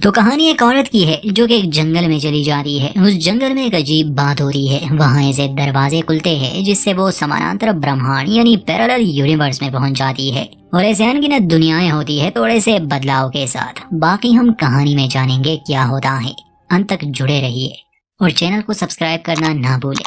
तो कहानी एक औरत की है जो कि एक जंगल में चली जाती है। उस जंगल में एक अजीब बात होती है। वहाँ ऐसे दरवाजे खुलते हैं जिससे वो समानांतर ब्रह्मांड यानी पैरेलल यूनिवर्स में पहुंच जाती है और ऐसे अनगिनत दुनियाएं होती है थोड़े से बदलाव के साथ। बाकी हम कहानी में जानेंगे क्या होता है। अंत तक जुड़े रहिए और चैनल को सब्सक्राइब करना ना भूलें।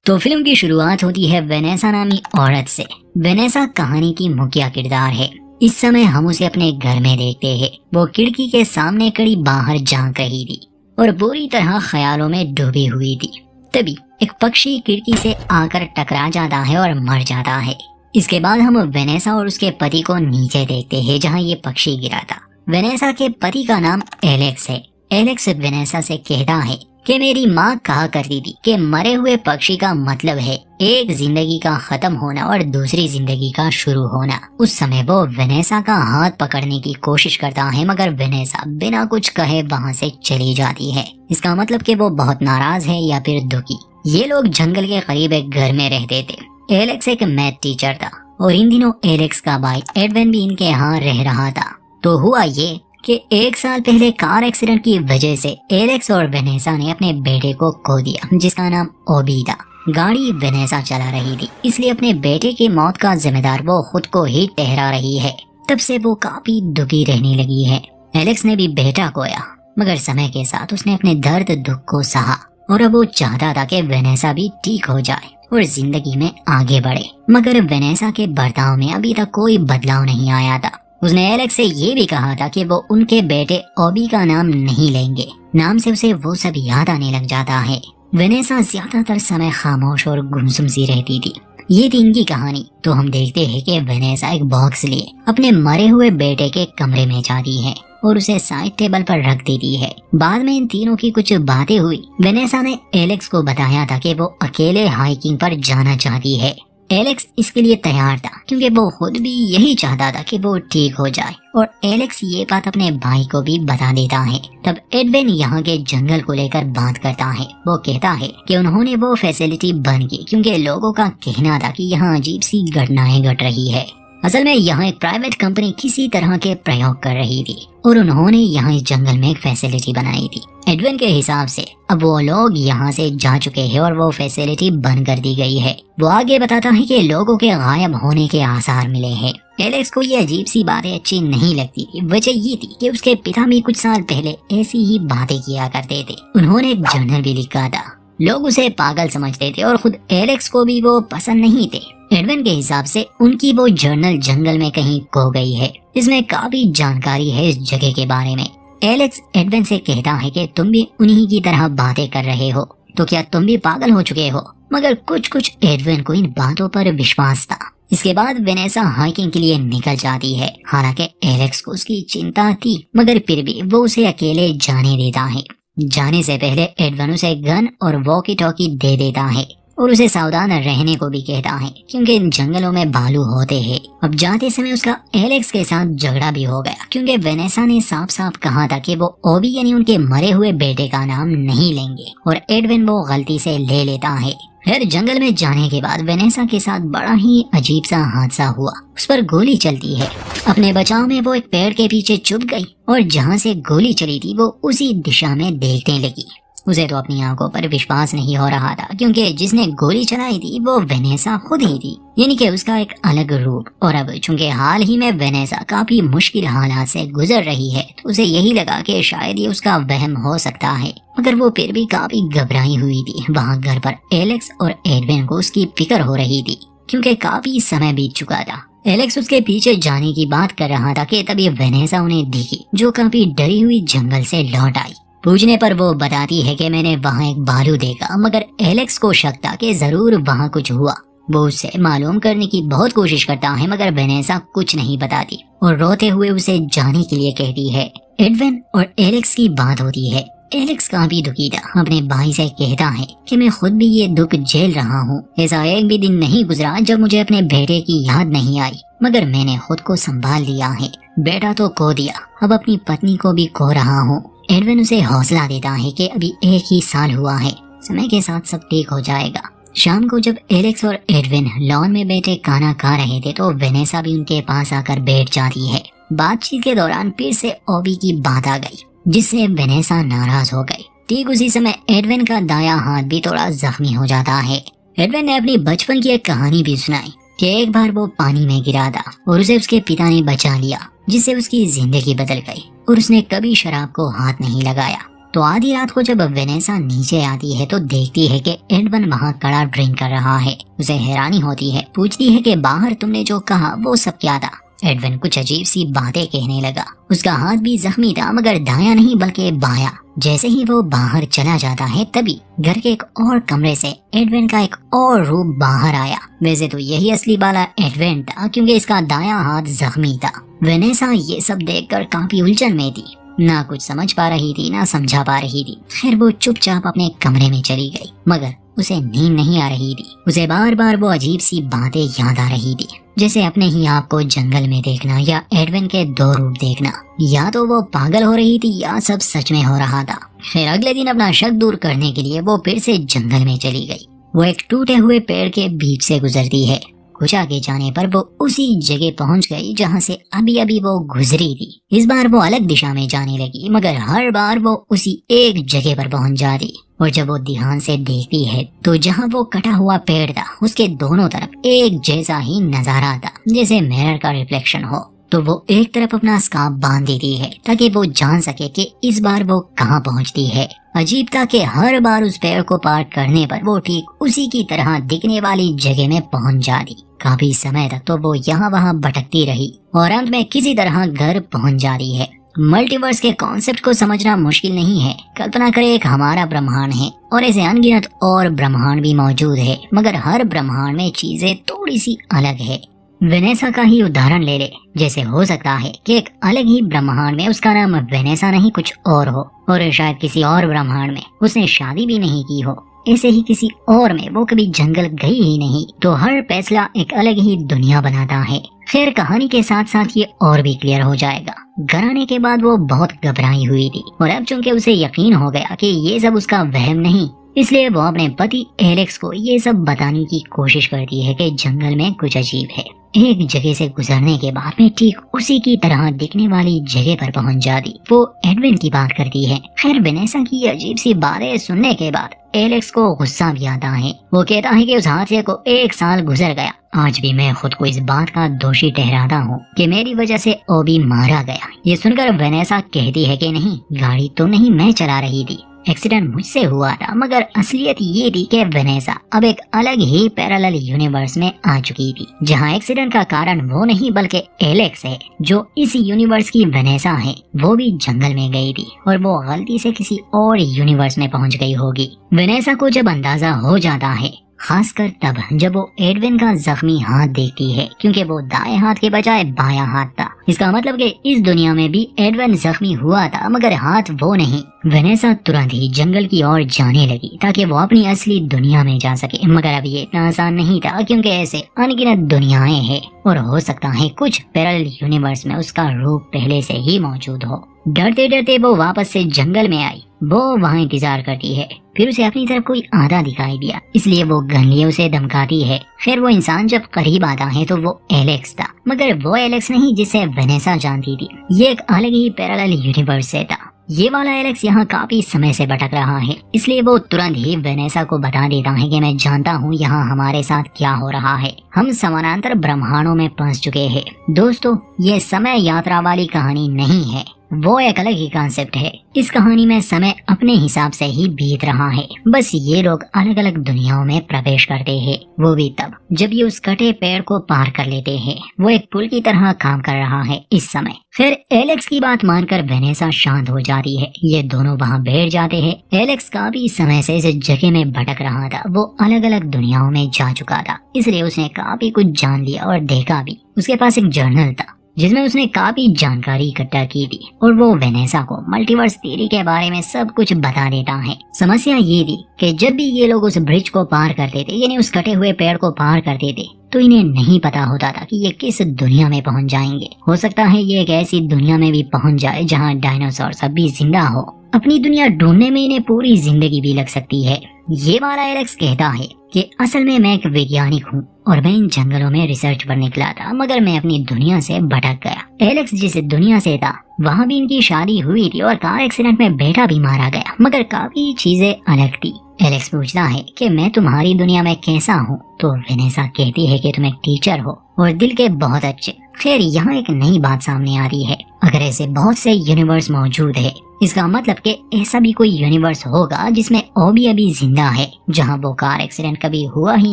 तो फिल्म की शुरुआत होती है वेनेसा नामी औरत से। वेनेसा कहानी की मुख्य किरदार है। इस समय हम उसे अपने घर में देखते हैं। वो खिड़की के सामने खड़ी बाहर झांक रही थी और पूरी तरह ख्यालों में डूबी हुई थी। तभी एक पक्षी खिड़की से आकर टकरा जाता है और मर जाता है। इसके बाद हम वेनेसा और उसके पति को नीचे देखते हैं जहां ये पक्षी गिरा था। वेनेसा के पति का नाम एलेक्स है। एलेक्स वेनेसा से कहता है कि मेरी माँ कहा करती थी कि मरे हुए पक्षी का मतलब है एक जिंदगी का खत्म होना और दूसरी जिंदगी का शुरू होना। उस समय वो वेनेसा का हाथ पकड़ने की कोशिश करता है मगर वेनेसा बिना कुछ कहे वहाँ से चली जाती है। इसका मतलब कि वो बहुत नाराज है या फिर दुखी। ये लोग जंगल के करीब एक घर में रहते थे। एलेक्स एक मैथ टीचर था और इन दिनों एलेक्स का भाई एडविन भी इनके यहाँ रह रहा था। तो हुआ ये कि एक साल पहले कार एक्सीडेंट की वजह से एलेक्स और वेनेसा ने अपने बेटे को खो दिया जिसका नाम ओबी था। गाड़ी वेनेसा चला रही थी इसलिए अपने बेटे की मौत का जिम्मेदार वो खुद को ही ठहरा रही है। तब से वो काफी दुखी रहने लगी है। एलेक्स ने भी बेटा खोया मगर समय के साथ उसने अपने दर्द दुख को सहा और अब वो चाहता था कि वेनेसा भी ठीक हो जाए और जिंदगी में आगे बढ़े। मगर वेनेसा के बर्ताव में अभी तक कोई बदलाव नहीं आया था। उसने एलेक्स से ये भी कहा था कि वो उनके बेटे ओबी का नाम नहीं लेंगे। नाम से उसे वो सब याद आने लग जाता है। वेनेसा ज्यादातर समय खामोश और गुमसुम सी रहती थी। ये थी इनकी कहानी। तो हम देखते हैं कि वेनेसा एक बॉक्स लिए अपने मरे हुए बेटे के कमरे में जाती है और उसे साइड टेबल पर रख देती है। बाद में इन तीनों की कुछ बातें हुई। वेनेसा ने एलेक्स को बताया था कि वो अकेले हाइकिंग पर जाना चाहती है। एलेक्स इसके लिए तैयार था क्योंकि वो खुद भी यही चाहता था कि वो ठीक हो जाए और एलेक्स ये बात अपने भाई को भी बता देता है। तब एडविन यहाँ के जंगल को लेकर बात करता है। वो कहता है कि उन्होंने वो फैसिलिटी बंद की क्योंकि लोगों का कहना था कि यहाँ अजीब सी घटनाएं घट रही है। असल में यहाँ एक प्राइवेट कंपनी किसी तरह के प्रयोग कर रही थी और उन्होंने यहाँ इस जंगल में एक फैसिलिटी बनाई थी। एडविन के हिसाब से अब वो लोग यहाँ से जा चुके हैं और वो फैसिलिटी बंद कर दी गई है। वो आगे बताता है कि लोगों के गायब होने के आसार मिले हैं। एलेक्स को ये अजीब सी बातें अच्छी नहीं लगती थी। वजह ये थी कि उसके पिता भी कुछ साल पहले ऐसी ही बातें किया करते थे। उन्होंने एक जर्नल भी लिखा था। लोग उसे पागल समझते थे और खुद एलेक्स को भी वो पसंद नहीं थे। एडविन के हिसाब से उनकी वो जर्नल जंगल में कहीं खो गई है। इसमें काफी जानकारी है इस जगह के बारे में। एलेक्स एडविन से कहता है कि तुम भी उन्हीं की तरह बातें कर रहे हो तो क्या तुम भी पागल हो चुके हो। मगर कुछ एडविन को इन बातों पर विश्वास था। इसके बाद वेनेसा हाइकिंग के लिए निकल जाती है। हालांकि एलेक्स को उसकी चिंता थी मगर फिर भी वो उसे अकेले जाने देता है। जाने से पहले एडविन उसे गन और वॉकी टॉकी दे देता है और उसे सावधान रहने को भी कहता है क्योंकि इन जंगलों में भालू होते हैं। अब जाते समय उसका एलेक्स के साथ झगड़ा भी हो गया क्योंकि वेनेसा ने साफ साफ कहा था कि वो ओबी यानी उनके मरे हुए बेटे का नाम नहीं लेंगे और एडविन वो गलती से ले लेता है। फिर जंगल में जाने के बाद वेनेसा के साथ बड़ा ही अजीब सा हादसा हुआ। उस पर गोली चलती है। अपने बचाव में वो एक पेड़ के पीछे छुप गई और जहाँ से गोली चली थी वो उसी दिशा में देखने लगी। उसे तो अपनी आंखों पर विश्वास नहीं हो रहा था क्योंकि जिसने गोली चलाई थी वो वेनेसा खुद ही थी, यानी कि उसका एक अलग रूप। और अब चूंकि हाल ही में वेनेसा काफी मुश्किल हालात से गुजर रही है तो उसे यही लगा कि शायद ये उसका वहम हो सकता है। मगर वो फिर भी काफी घबराई हुई थी। वहाँ घर पर एलेक्स और एडविन को उसकी फिक्र हो रही थी क्योंकि काफी समय बीत चुका था। एलेक्स उसके पीछे जाने की बात कर रहा था कि तभी वेनेसा उन्हें दिखी जो काफी डरी हुई जंगल से लौट आई। पूछने पर वो बताती है कि मैंने वहाँ एक भालू देखा। मगर एलेक्स को शक था कि जरूर वहाँ कुछ हुआ। वो उससे मालूम करने की बहुत कोशिश करता है मगर वेनेसा कुछ नहीं बताती और रोते हुए उसे जाने के लिए कहती है। एडविन और एलेक्स की बात होती है। एलेक्स काफी दुखी था। अपने भाई से कहता है कि मैं खुद भी ये दुख झेल रहा हूँ। ऐसा एक भी दिन नहीं गुजरा जब मुझे अपने बेटे की याद नहीं आई मगर मैंने खुद को संभाल लिया है। बेटा तो खो दिया, अब अपनी पत्नी को भी खो रहा हूँ। एडविन उसे हौसला देता है कि अभी एक ही साल हुआ है, समय के साथ सब ठीक हो जाएगा। शाम को जब एलेक्स और एडविन लॉन में बैठे खाना खा रहे थे तो वेनेसा भी उनके पास आकर बैठ जाती है बातचीत के दौरान फिर से ओबी की बात आ गई, जिससे वेनेसा नाराज हो गई। ठीक उसी समय एडविन का दायां हाथ भी थोड़ा जख्मी हो जाता है। एडविन ने अपनी बचपन की एक कहानी भी सुनाई कि एक बार वो पानी में गिरा था और उसे उसके पिता ने बचा लिया, जिससे उसकी जिंदगी बदल गई और उसने कभी शराब को हाथ नहीं लगाया। तो आधी रात को जब वेनेसा नीचे आती है तो देखती है कि एडविन वहाँ कड़ा ड्रिंक कर रहा है। उसे हैरानी होती है, पूछती है कि बाहर तुमने जो कहा वो सब क्या था। एडविन कुछ अजीब सी बातें कहने लगा। उसका हाथ भी जख्मी था, मगर दायां नहीं बल्कि बायां। जैसे ही वो बाहर चला जाता है तभी घर के एक और कमरे से एडविन का एक और रूप बाहर आया। वैसे तो यही असली वाला एडविन था, क्योंकि इसका दायां हाथ जख्मी था। वेनेसा ये सब देखकर काफी उलझन में थी, ना कुछ समझ पा रही थी ना समझा पा रही थी। फिर वो चुपचाप अपने कमरे में चली गई, मगर उसे नींद नहीं आ रही थी। उसे बार बार वो अजीब सी बातें याद आ रही थी, जैसे अपने ही आप को जंगल में देखना या एडविन के दो रूप देखना। या तो वो पागल हो रही थी या सब सच में हो रहा था। फिर अगले दिन अपना शक दूर करने के लिए वो फिर से जंगल में चली गई। वो एक टूटे हुए पेड़ के बीच से गुजरती है। कुछ आगे जाने पर वो उसी जगह पहुंच गई जहां से अभी अभी वो गुजरी थी। इस बार वो अलग दिशा में जाने लगी, मगर हर बार वो उसी एक जगह पर पहुंच जाती। और जब वो ध्यान से देखती है तो जहां वो कटा हुआ पेड़ था उसके दोनों तरफ एक जैसा ही नजारा था, जैसे मिरर का रिफ्लेक्शन हो। तो वो एक तरफ अपना स्कार्फ बांध देती है ताकि वो जान सके कि इस बार वो कहाँ पहुंचती है। अजीब था कि हर बार उस पेड़ को पार करने पर वो ठीक उसी की तरह दिखने वाली जगह में पहुंच जाती। काफी समय तक तो वो यहाँ वहाँ भटकती रही और अंत में किसी तरह घर पहुंच जाती है। मल्टीवर्स के कॉन्सेप्ट को समझना मुश्किल नहीं है। कल्पना करें एक हमारा ब्रह्मांड है और ऐसे अनगिनत और ब्रह्मांड भी मौजूद है, मगर हर ब्रह्मांड में चीजें थोड़ी सी अलग है। वेनेसा का ही उदाहरण ले ले। जैसे हो सकता है कि एक अलग ही ब्रह्मांड में उसका नाम वेनेसा नहीं कुछ और हो, और शायद किसी और ब्रह्मांड में उसने शादी भी नहीं की हो। ऐसे ही किसी और में वो कभी जंगल गई ही नहीं। तो हर फैसला एक अलग ही दुनिया बनाता है। खैर कहानी के साथ साथ ये और भी क्लियर हो जाएगा। घर आने के बाद वो बहुत घबराई हुई थी, और अब चूंकि उसे यकीन हो गया कि ये सब उसका वहम नहीं, इसलिए वो अपने पति एलेक्स को ये सब बताने की कोशिश करती है कि जंगल में कुछ अजीब है। एक जगह से गुजरने के बाद में ठीक उसी की तरह दिखने वाली जगह पर पहुंच जाती। वो एडविन की बात करती है। खैर वेनेसा की अजीब सी बातें सुनने के बाद एलेक्स को गुस्सा भी आता है। वो कहता है कि उस हादसे को 1 साल गुजर गया, आज भी मैं खुद को इस बात का दोषी ठहराता हूँ कि मेरी वजह से ओबी मारा गया। ये सुनकर वेनेसा कहती है कि नहीं, गाड़ी तो नहीं मैं चला रही थी, एक्सीडेंट मुझसे हुआ था। मगर असलियत ये थी कि वेनेसा अब एक अलग ही पैरेलल यूनिवर्स में आ चुकी थी, जहां एक्सीडेंट का कारण वो नहीं बल्कि एलेक्स है, जो इस यूनिवर्स की वेनेसा है। वो भी जंगल में गई थी और वो गलती से किसी और यूनिवर्स में पहुंच गई होगी। वेनेसा को जब अंदाजा हो जाता है, खासकर तब जब वो एडविन का जख्मी हाथ देखती है, क्योंकि वो दाएं हाथ के बजाय बायां हाथ था। इसका मतलब कि इस दुनिया में भी एडविन जख्मी हुआ था, मगर हाथ वो नहीं। वेनेसा तुरंत ही जंगल की ओर जाने लगी ताकि वो अपनी असली दुनिया में जा सके, मगर अब ये इतना आसान नहीं था, क्योंकि ऐसे अनगिनत दुनियाएं हैं और हो सकता है कुछ पैरेलल यूनिवर्स में उसका रूप पहले से ही मौजूद हो। डरते डरते वो वापस से जंगल में आई। वो वहाँ इंतजार करती है, फिर उसे अपनी तरफ कोई आधा दिखाई दिया, इसलिए वो गन लिए उसे धमकाती है। फिर वो इंसान जब करीब आता है तो वो एलेक्स था, मगर वो एलेक्स नहीं जिसे वेनेसा जानती थी। ये एक अलग ही पैरेलल यूनिवर्स से था। ये वाला एलेक्स यहाँ काफी समय से भटक रहा है, इसलिए वो तुरंत ही वेनेसा को बता देता है कि मैं जानता हूँ यहाँ हमारे साथ क्या हो रहा है। हम समानांतर ब्रह्मांडों में फंस चुके हैं। दोस्तों, ये समय यात्रा वाली कहानी नहीं है, वो एक अलग ही कॉन्सेप्ट है। इस कहानी में समय अपने हिसाब से ही बीत रहा है, बस ये लोग अलग अलग दुनियाओं में प्रवेश करते हैं, वो भी तब जब ये उस कटे पेड़ को पार कर लेते हैं। वो एक पुल की तरह काम कर रहा है इस समय। फिर एलेक्स की बात मानकर वेनेसा शांत हो जाती है। ये दोनों वहाँ बैठ जाते हैं। एलेक्स काफी समय से इस जगह में भटक रहा था। वो अलग अलग दुनियाओं में जा चुका था, इसलिए उसने काफी कुछ जान लिया और देखा भी। उसके पास एक जर्नल था जिसमें उसने काफी जानकारी इकट्ठा की थी, और वो वेनेसा को मल्टीवर्स थ्योरी के बारे में सब कुछ बता देता है। समस्या ये थी कि जब भी ये लोग उस ब्रिज को पार करते थे, यानी उस कटे हुए पेड़ को पार करते थे, तो इन्हें नहीं पता होता था कि ये किस दुनिया में पहुंच जाएंगे। हो सकता है ये एक ऐसी दुनिया में भी पहुंच जाए जहाँ डायनासोर सब भी जिंदा हो। अपनी दुनिया ढूंढने में इन्हें पूरी जिंदगी भी लग सकती है। ये वाला एलेक्स कहता है कि असल में मैं एक वैज्ञानिक हूँ और मैं इन जंगलों में रिसर्च पर निकला था, मगर मैं अपनी दुनिया से भटक गया। एलेक्स जिस दुनिया से था वहाँ भी इनकी शादी हुई थी और कार एक्सीडेंट में बेटा भी मारा गया, मगर काफी चीजें अलग थी। एलेक्स पूछता है कि मैं तुम्हारी दुनिया में कैसा हूँ, तो वेनेसा कहती है कि तुम एक टीचर हो और दिल के बहुत अच्छे। खैर यहाँ एक नई बात सामने आ रही है, अगर ऐसे बहुत से यूनिवर्स मौजूद है, इसका मतलब कि ऐसा भी कोई यूनिवर्स होगा जिसमें ओबी अभी जिंदा है, जहाँ वो कार एक्सीडेंट कभी हुआ ही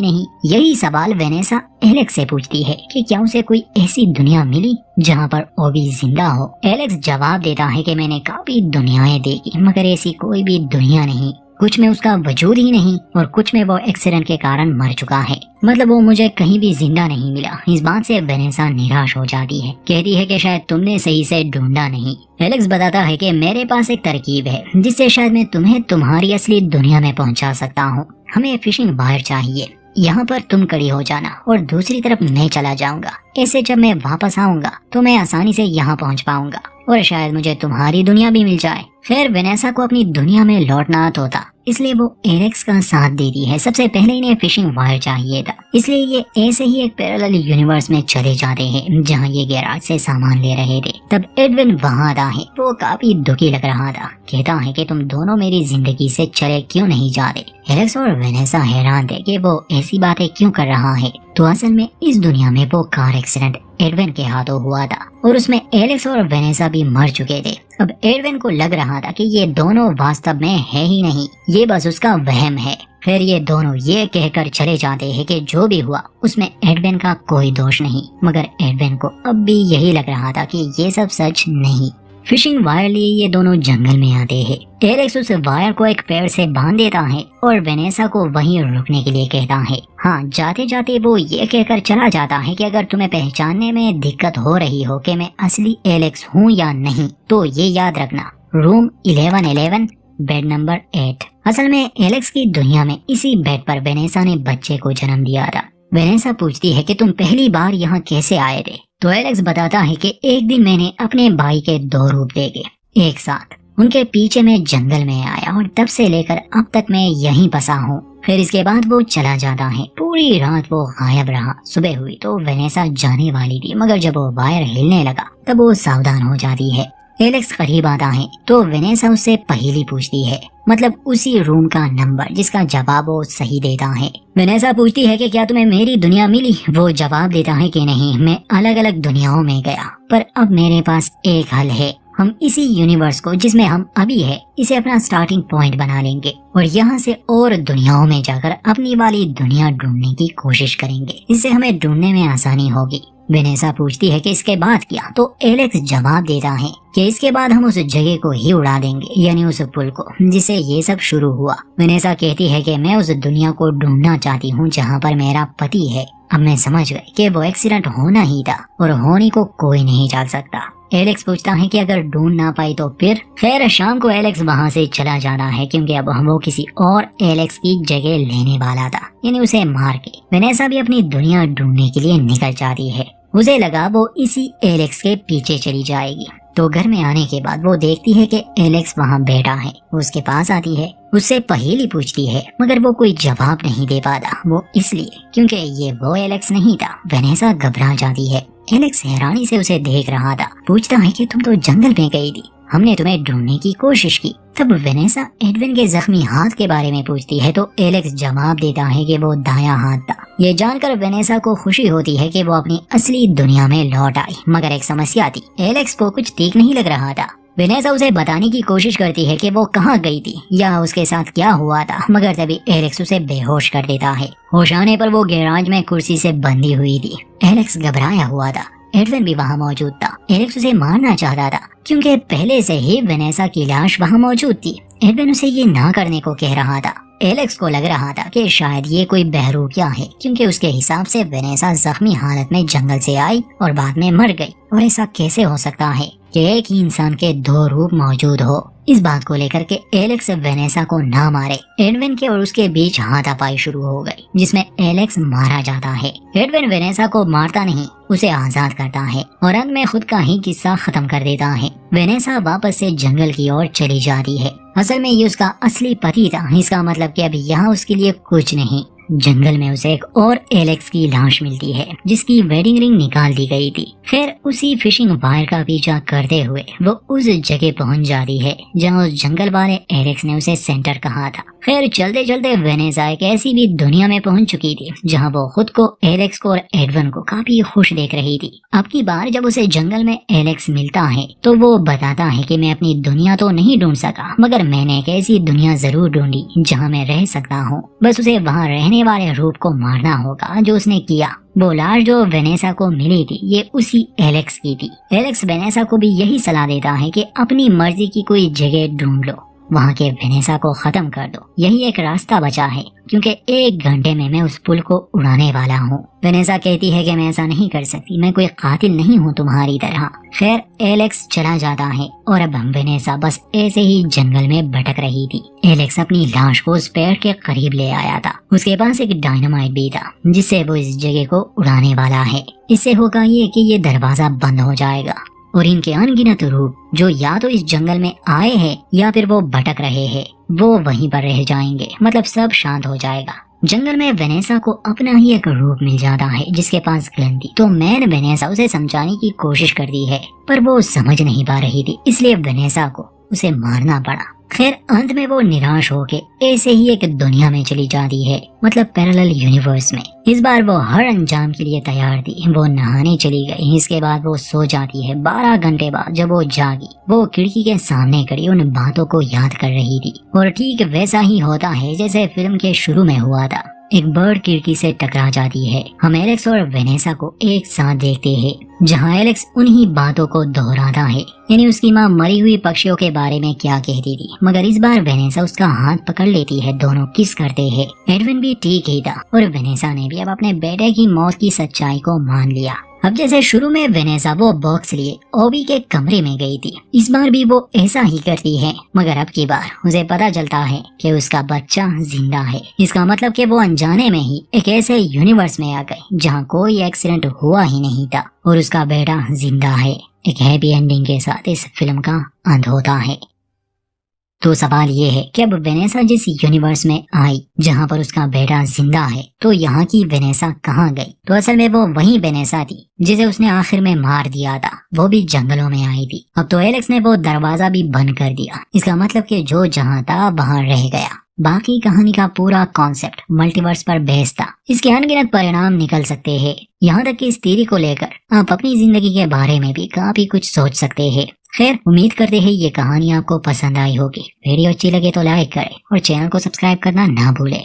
नहीं। यही सवाल वेनेसा एलेक्स से पूछती है कि क्या उसे कोई ऐसी दुनिया मिली जहाँ पर ओबी जिंदा हो। एलेक्स जवाब देता है कि मैंने काफी दुनियाएं देखी, मगर ऐसी कोई भी दुनिया नहीं। कुछ में उसका वजूद ही नहीं और कुछ में वो एक्सीडेंट के कारण मर चुका है, मतलब वो मुझे कहीं भी जिंदा नहीं मिला। इस बात से वेनेसा निराश हो जाती है, कहती है कि शायद तुमने सही से ढूंढा नहीं। एलेक्स बताता है कि मेरे पास एक तरकीब है जिससे शायद मैं तुम्हें तुम्हारी असली दुनिया में पहुंचा सकता हूँ। हमें फिशिंग वायर चाहिए, यहाँ पर तुम खड़ी हो जाना और दूसरी तरफ मैं चला जाऊंगा। ऐसे जब मैं वापस आऊंगा तो मैं आसानी से यहाँ पहुँच पाऊंगा और शायद मुझे तुम्हारी दुनिया भी मिल जाए। खैर वेनेसा को अपनी दुनिया में लौटना होता, इसलिए वो एलेक्स का साथ देती है। सबसे पहले इन्हें फिशिंग वायर चाहिए था, इसलिए ये ऐसे ही एक पैरेलल यूनिवर्स में चले जाते हैं जहाँ ये गैराज से सामान ले रहे थे। तब एडविन वहाँ आता है, वो काफी दुखी लग रहा था, कहता है कि तुम दोनों मेरी जिंदगी से चले क्यों नहीं जा रहे। एलेक्स और वेनेसा हैरान थे कि वो ऐसी बातें क्यों कर रहा है। तो असल में इस दुनिया में वो कार एक्सीडेंट एडविन के हाथों हुआ था और उसमें एलेक्स और वेनेसा भी मर चुके थे। अब एडविन को लग रहा था कि ये दोनों वास्तव में है ही नहीं, ये बस उसका वहम है। फिर ये दोनों ये कहकर चले जाते हैं कि जो भी हुआ उसमें एडविन का कोई दोष नहीं, मगर एडविन को अब भी यही लग रहा था कि ये सब सच नहीं। फिशिंग वायर लिए ये दोनों जंगल में आते हैं। एलेक्स उस वायर को एक पेड़ से बांध देता है और वेनेसा को वहीं रुकने के लिए कहता है। हाँ, जाते जाते वो ये कहकर चला जाता है कि अगर तुम्हें पहचानने में दिक्कत हो रही हो कि मैं असली एलेक्स हूँ या नहीं, तो ये याद रखना, रूम 1111 बेड नंबर 8। असल में एलेक्स की दुनिया में इसी बेड पर वेनेसा ने बच्चे को जन्म दिया था। वेनेसा पूछती है कि तुम पहली बार यहाँ कैसे आए थे, तो एलेक्स बताता है कि एक दिन मैंने अपने भाई के 2 रूप देखे एक साथ, उनके पीछे मैं जंगल में आया और तब से लेकर अब तक मैं यहीं बसा हूँ। फिर इसके बाद वो चला जाता है, पूरी रात वो गायब रहा। सुबह हुई तो वेनेसा जाने वाली थी, मगर जब वो वायर हिलने लगा तब वो सावधान हो जाती है। एलेक्स करीब आता है तो वेनेसा उससे पहेली पूछती है, मतलब उसी रूम का नंबर, जिसका जवाब वो सही देता है। वेनेसा पूछती है कि क्या तुम्हें मेरी दुनिया मिली। वो जवाब देता है कि नहीं, मैं अलग अलग दुनियाओं में गया, पर अब मेरे पास एक हल है। हम इसी यूनिवर्स को जिसमें हम अभी है, इसे अपना स्टार्टिंग पॉइंट बना लेंगे और यहाँ से और दुनियाओं में जाकर अपनी वाली दुनिया ढूंढने की कोशिश करेंगे। इससे हमें ढूंढने में आसानी होगी। वेनेसा पूछती है कि इसके बाद क्या, तो एलेक्स जवाब देता है कि इसके बाद हम उस जगह को ही उड़ा देंगे, यानी उस पुल को जिससे ये सब शुरू हुआ। वेनेसा कहती है कि मैं उस दुनिया को ढूंढना चाहती हूँ जहाँ पर मेरा पति है। अब मैं समझ गई कि वो एक्सीडेंट होना ही था और होने को कोई नहीं जाग सकता। एलेक्स पूछता है कि अगर ढूंढ ना पाई तो फिर। खैर शाम को एलेक्स वहाँ से चला जाता है, क्योंकि अब वो किसी और एलेक्स की जगह लेने वाला था, यानी उसे मार के। वेनेसा भी अपनी दुनिया ढूंढने के लिए निकल जाती है। उसे लगा वो इसी एलेक्स के पीछे चली जाएगी। तो घर में आने के बाद वो देखती है कि एलेक्स वहाँ बैठा है। वो उसके पास आती है, उससे पहेली पूछती है, मगर वो कोई जवाब नहीं दे पाता। वो इसलिए क्योंकि ये वो एलेक्स नहीं था। वेनेसा घबरा जाती है। एलेक्स हैरानी से उसे देख रहा था, पूछता है कि तुम तो जंगल में गई थी, हमने तुम्हें ढूंढने की कोशिश की। तब वेनेसा एडविन के जख्मी हाथ के बारे में पूछती है, तो एलेक्स जवाब देता है कि वो दायां हाथ था। ये जानकर वेनेसा को खुशी होती है कि वो अपनी असली दुनिया में लौट आई, मगर एक समस्या थी, एलेक्स को कुछ ठीक नहीं लग रहा था। वेनेसा उसे बताने की कोशिश करती है कि वो कहाँ गई थी या उसके साथ क्या हुआ था, मगर तभी एलेक्स उसे बेहोश कर देता है। होश आने पर वो गैराज में कुर्सी से बंधी हुई थी। एलेक्स घबराया हुआ था। एडविन भी वहाँ मौजूद था। एलेक्स उसे मारना चाहता था, क्योंकि पहले से ही वेनेसा की लाश वहाँ मौजूद थी। एडविन उसे ये ना करने को कह रहा था। एलेक्स को लग रहा था कि शायद ये कोई बहरूपिया है, क्योंकि उसके हिसाब से वेनेसा जख्मी हालत में जंगल से आई और बाद में मर गई। और ऐसा कैसे हो सकता है कि एक ही इंसान के 2 रूप मौजूद हो। इस बात को लेकर के एलेक्स वेनेसा को ना मारे, एडविन के और उसके बीच हाथापाई शुरू हो गई, जिसमें एलेक्स मारा जाता है। एडविन वेनेसा को मारता नहीं, उसे आजाद करता है और अंत में खुद का ही किस्सा खत्म कर देता है। वेनेसा वापस से जंगल की ओर चली जाती है। असल में ये उसका असली पति था, इसका मतलब कि अभी यहाँ उसके लिए कुछ नहीं। जंगल में उसे एक और एलेक्स की लाश मिलती है जिसकी वेडिंग रिंग निकाल दी गई थी। फिर उसी फिशिंग वायर का पीछा करते हुए वो उस जगह पहुंच जाती है जहां उस जंगल वाले एलेक्स ने उसे सेंटर कहा था। फिर चलते चलते वेनेसा एक ऐसी भी दुनिया में पहुंच चुकी थी जहां वो खुद को, एलेक्स को और एडवन को काफी खुश देख रही थी। अब की बार जब उसे जंगल में एलेक्स मिलता है तो वो बताता है कि मैं अपनी दुनिया तो नहीं ढूंढ सका, मगर मैंने एक ऐसी दुनिया जरूर ढूंढी जहां मैं रह सकता हूँ। बस उसे वहां रहने वाले रूप को मारना होगा जो उसने किया। वो लाश जो वेनेसा को मिली थी ये उसी एलेक्स की थी। एलेक्स वेनेसा को भी यही सलाह देता है कि अपनी मर्जी की कोई जगह ढूंढ लो, वहाँ के वेनेसा को खत्म कर दो, यही एक रास्ता बचा है क्योंकि 1 घंटे में मैं उस पुल को उड़ाने वाला हूँ। वेनेसा कहती है कि मैं ऐसा नहीं कर सकती, मैं कोई कातिल नहीं हूँ तुम्हारी तरह। खैर एलेक्स चला जाता है और अब वेनेसा बस ऐसे ही जंगल में भटक रही थी। एलेक्स अपनी लाश को उस पेड़ के करीब ले आया था। उसके पास एक डायनामाइट भी था जिससे वो इस जगह को उड़ाने वाला है। इससे होगा ये कि ये दरवाजा बंद हो जाएगा और इनके अनगिनत रूप जो या तो इस जंगल में आए हैं या फिर वो भटक रहे हैं वो वहीं पर रह जाएंगे, मतलब सब शांत हो जाएगा। जंगल में वेनेसा को अपना ही एक रूप मिल जाता है जिसके पास गन थी, तो मैन वेनेसा उसे समझाने की कोशिश करती है पर वो समझ नहीं पा रही थी, इसलिए वेनेसा को उसे मारना पड़ा। खैर अंत में वो निराश होके ऐसे ही एक दुनिया में चली जाती है, मतलब पैरेलल यूनिवर्स में। इस बार वो हर अंजाम के लिए तैयार थी। वो नहाने चली गई, इसके बाद वो सो जाती है। 12 घंटे बाद जब वो जागी वो खिड़की के सामने खड़ी उन बातों को याद कर रही थी और ठीक वैसा ही होता है जैसे फिल्म के शुरू में हुआ था। एक बर्ड खिड़की से टकरा जाती है। हम एलेक्स और वेनेसा को एक साथ देखते हैं जहां एलेक्स उन्हीं बातों को दोहराता है, यानी उसकी माँ मरी हुई पक्षियों के बारे में क्या कहती थी, मगर इस बार वेनेसा उसका हाथ पकड़ लेती है। दोनों किस करते हैं। एडविन भी ठीक ही था और वेनेसा ने भी अब अपने बेटे की मौत की सच्चाई को मान लिया। अब जैसे शुरू में वेनेसा वो बॉक्स लिए ओबी के कमरे में गई थी, इस बार भी वो ऐसा ही करती है, मगर अब की बार उसे पता चलता है कि उसका बच्चा जिंदा है। इसका मतलब कि वो अनजाने में ही एक ऐसे यूनिवर्स में आ गई जहां कोई एक्सीडेंट हुआ ही नहीं था और उसका बेटा जिंदा है। एक हैप्पी एंडिंग के साथ इस फिल्म का अंत होता है। तो सवाल ये है कि अब वेनेसा जिस यूनिवर्स में आई जहाँ पर उसका बेटा जिंदा है, तो यहाँ की वेनेसा कहाँ गई? तो असल में वो वही वेनेसा थी जिसे उसने आखिर में मार दिया था, वो भी जंगलों में आई थी। अब तो एलेक्स ने वो दरवाजा भी बंद कर दिया, इसका मतलब कि जो जहाँ था वहाँ रह गया। बाकी कहानी का पूरा कॉन्सेप्ट मल्टीवर्स पर बेस्ड था। इसके अनगिनत परिणाम निकल सकते हैं। यहाँ तक कि इस थ्योरी को लेकर आप अपनी जिंदगी के बारे में भी काफी कुछ सोच सकते हैं। खैर उम्मीद करते हैं ये कहानी आपको पसंद आई होगी। वीडियो अच्छी लगे तो लाइक करें और चैनल को सब्सक्राइब करना ना भूलें।